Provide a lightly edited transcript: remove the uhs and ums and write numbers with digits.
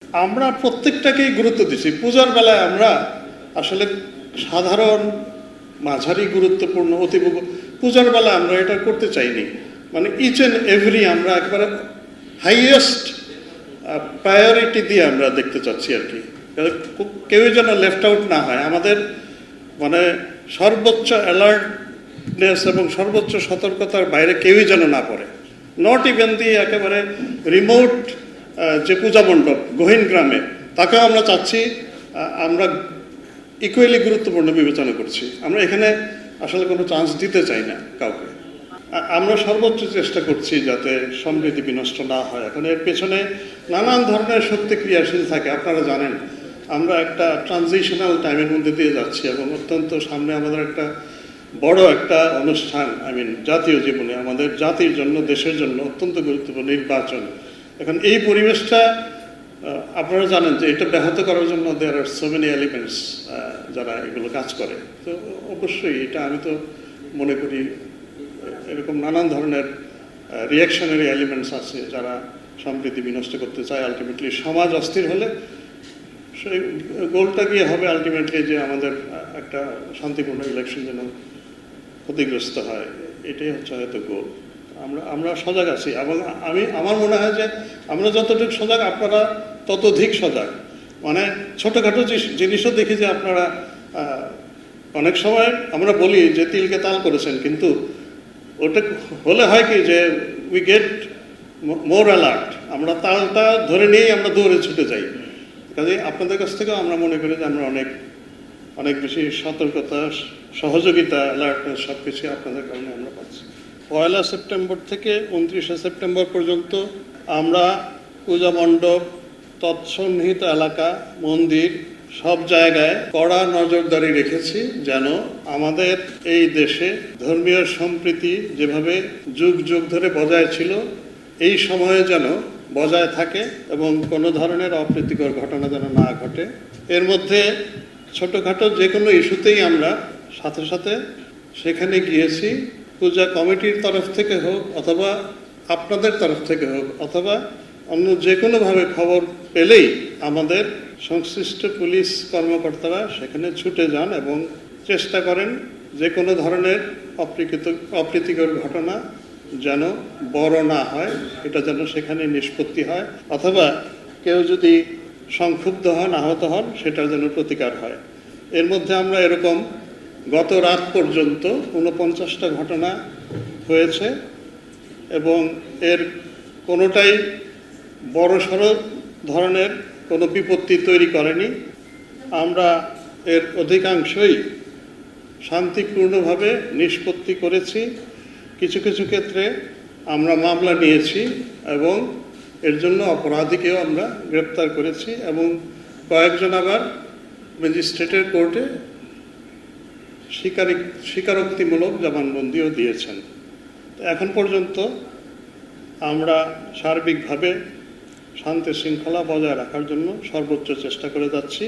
আমরা প্রত্যেকটাকেই গুরুত্ব দিচ্ছি। পূজার বেলায় আমরা আসলে সাধারণ মাঝারি গুরুত্বপূর্ণ পূজার বেলায় আমরা এটা করতে চাইনি। মানে ইচ অ্যান্ড এভরি আমরা একবারে হাইয়েস্ট প্রায়োরিটি দিয়ে আমরা দেখতে চাচ্ছি আর কি, কেউই যেন লেফট আউট না হয়। আমাদের মানে সর্বোচ্চ অ্যালার্টনেস এবং সর্বোচ্চ সতর্কতার বাইরে কেউই যেন না পড়ে। নট ইভেন দি একেবারে রিমোট যে পূজা মণ্ডপ গহীন গ্রামে, তাকেও আমরা চাচ্ছি, আমরা ইকুয়ালি গুরুত্বপূর্ণ বিবেচনা করছি। আমরা এখানে আসলে কোনো চান্স দিতে চাই না কাউকে। আমরা সর্বোচ্চ চেষ্টা করছি যাতে সমৃদ্ধি বিনষ্ট না হয়। এখন এর পেছনে নানান ধরনের শক্তি ক্রিয়াশীল থাকে। আপনারা জানেন আমরা একটা ট্রানজিশনাল টাইমের মধ্যে দিয়ে যাচ্ছি এবং অত্যন্ত সামনে আমাদের একটা বড় একটা অনুষ্ঠান, জাতীয় জীবনে আমাদের জাতির জন্য, দেশের জন্য অত্যন্ত গুরুত্বপূর্ণ নির্বাচন। এখন এই পরিবেশটা আপনারা জানেন যে এটা ব্যাহত করার জন্য দেয়ার আর সো মেনি এলিমেন্টস যারা এগুলো কাজ করে। তো অবশ্যই এটা আমি তো মনে করি এরকম নানান ধরনের রিয়াকশনারি এলিমেন্টস আছে যারা সম্প্রীতি বিনষ্ট করতে চায়। আলটিমেটলি সমাজ অস্থির হলে সেই গোলটা গিয়ে হবে আলটিমেটলি যে আমাদের একটা শান্তিপূর্ণ ইলেকশন যেন ক্ষতিগ্রস্ত হয়। এটাই হচ্ছে হয়তো গোল। আমরা সজাগ আছি এবং আমার মনে হয় যে আমরা যতটুকু সজাগ আপনারা ততোধিক সজাগ। মানে ছোটোখাটো জিনিসও দেখি যে আপনারা অনেক সময় আমরা বলি যে তিলকে তাল করেছেন, কিন্তু ওটা হলে হয় কি যে উই গেট মোর অ্যালার্ট, আমরা তালটা ধরে নিয়েই আমরা দৌড়ে ছুটে যাই। কাজে আপনাদের কাছ থেকেও আমরা মনে করি যে আমরা অনেক বেশি সতর্কতা, সহযোগিতা, অ্যালার্টনেস সব কিছু আপনাদের কারণে আমরা পাচ্ছি। 1 সেপ্টেম্বর থেকে 29 সেপ্টেম্বর পর্যন্ত আমরা পূজা মণ্ডপ, তৎসন্নিহিত এলাকা, মন্দির সব জায়গায় কড়া নজরদারি রেখেছি যেন আমাদের এই দেশে ধর্মীয় সম্প্রীতি যেভাবে যুগ যুগ ধরে বজায় ছিল এই সময়ে যেন বজায় থাকে এবং কোনো ধরনের অপ্রীতিকর ঘটনা যেন না ঘটে। এর মধ্যে ছোটোখাটো যে কোনো ইস্যুতেই আমরা সাথে সাথে সেখানে গিয়েছি। পূজা কমিটির তরফ থেকে হোক অথবা আপনাদের তরফ থেকে হোক অথবা অন্য যে কোনোভাবে খবর পেলেই আমাদের সংশ্লিষ্ট পুলিশ কর্মকর্তারা সেখানে ছুটে যান এবং চেষ্টা করেন যে কোনো ধরনের অপ্রীতিকর ঘটনা যেন বড় না হয়, এটা যেন সেখানে নিষ্পত্তি হয়, অথবা কেউ যদি সংক্ষুব্ধ হন, আহত হন, সেটার যেন প্রতিকার হয়। এর মধ্যে আমরা এরকম গত রাত পর্যন্ত 49টা ঘটনা হয়েছে এবং এর কোনোটাই বড়সড় ধরনের কোনো বিপত্তি তৈরি করেনি। আমরা এর অধিকাংশই শান্তিপূর্ণভাবে নিষ্পত্তি করেছি। কিছু কিছু ক্ষেত্রে আমরা মামলা নিয়েছি এবং এর জন্য অপরাধীকেও আমরা গ্রেপ্তার করেছি এবং কয়েকজন আবার ম্যাজিস্ট্রেটের কোর্টে স্বীকারোক্তিমূলক জবানবন্দিও দিয়েছেন। এখন পর্যন্ত আমরা সার্বিকভাবে শান্তি শৃঙ্খলা বজায় রাখার জন্য সর্বোচ্চ চেষ্টা করে যাচ্ছি।